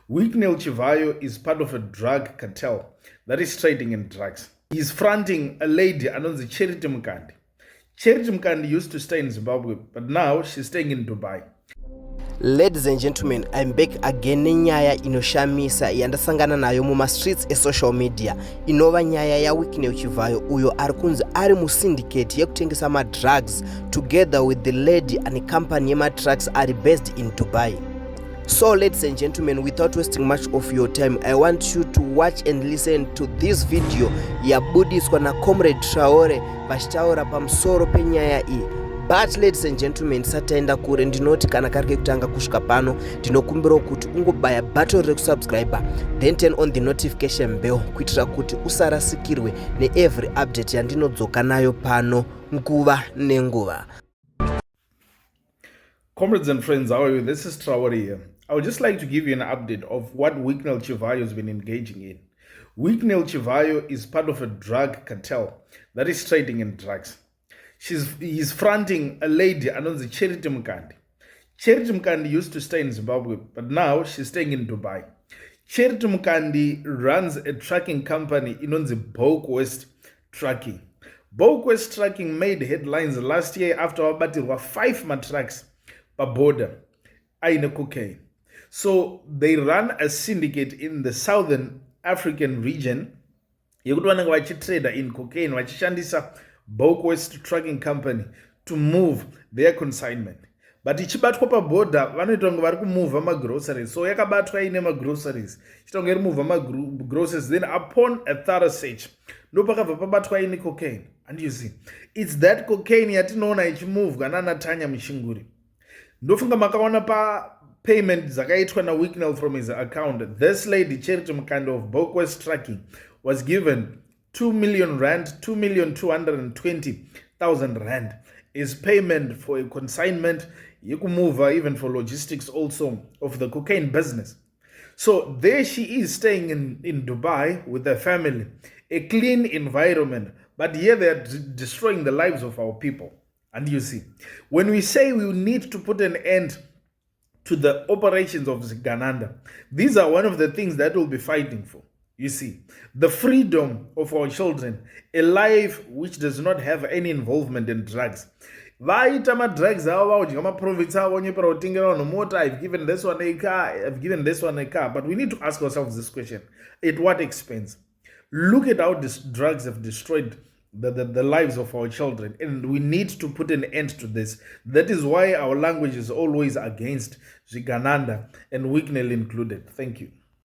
Wicknell Chivhayo is part of a drug cartel that is trading in drugs. He's fronting a lady anonzi Charity Mkandi. Charity Mkandi used to stay in Zimbabwe, but now she's staying in Dubai. Ladies and gentlemen, I'm back again nenyaya inoshamisa yandasangana nayo muma streets e social media inova nyaya ya Wicknell Chivhayo uyo arikunzi ari mu syndicate yekutengesa madrugs together with the lady and company madrugs are based in Dubai. So ladies and gentlemen, without wasting much of your time, I want you to watch and listen to this video ya budiswa na comrade Traore vachitaura pamusoro penyaya iyi. But ladies and gentlemen, sataenda kure ndinoti kana karike kutanga kusvika pano ndinokumbira kuti ungobaya button rekusubscribe then turn on the notification bell kuitira kuti usarasikirwe ne every update yandinodzoka nayo pano nguva nenguva. Comrades and friends, how are you? This is Traore here. I would just like to give you an update of what Wicknell Chivhayo has been engaging in. Wicknell Chivhayo is part of a drug cartel that is trading in drugs. He's fronting a lady anonzi Charity Mkandi. Charity Mkandi used to stay in Zimbabwe, but now she's staying in Dubai. Charity Mkandi runs a trucking company inonzi West Trucking. West Trucking made headlines last year after wabatirwa 5 madrugs per border aine cocaine. So they run a syndicate in the southern African region yekuti vanenge vachitrader in cocaine vachishandisa West Trucking Company to move their consignment. But ichibatwa paborder vanoita kunge vari kumuvha magroceries. So yakabatwa ine magroceries ichiita kunge iri muvha magroceries. Then upon a thorough search ndopakabva pabatwa ine cocaine. And you see, it's that cocaine yatinoona ichimuvhwa nana Tanya Muchinguri. Ndofunga makaona pa payment dzakaitwa na Wicknell from his account. This lady Charity Mkandi of West Trucking was given 2 million rand, 2,220,000 rand is payment for a consignment, yekumuva even for logistics also of the cocaine business. So there she is staying in Dubai with her family, a clean environment, but here they are destroying the lives of our people. And you see, when we say we need to put an end to the operations of Gananda, these are one of the things that we'll be fighting for. You see, the freedom of our children, a life which does not have any involvement in drugs. Drugs, I've given this one a car, I've given this one a car. But we need to ask ourselves this question: at what expense? Look at how these drugs have destroyed the lives of our children, and we need to put an end to this. That is why our language is always against Zigananda and Wicknell included. Thank you.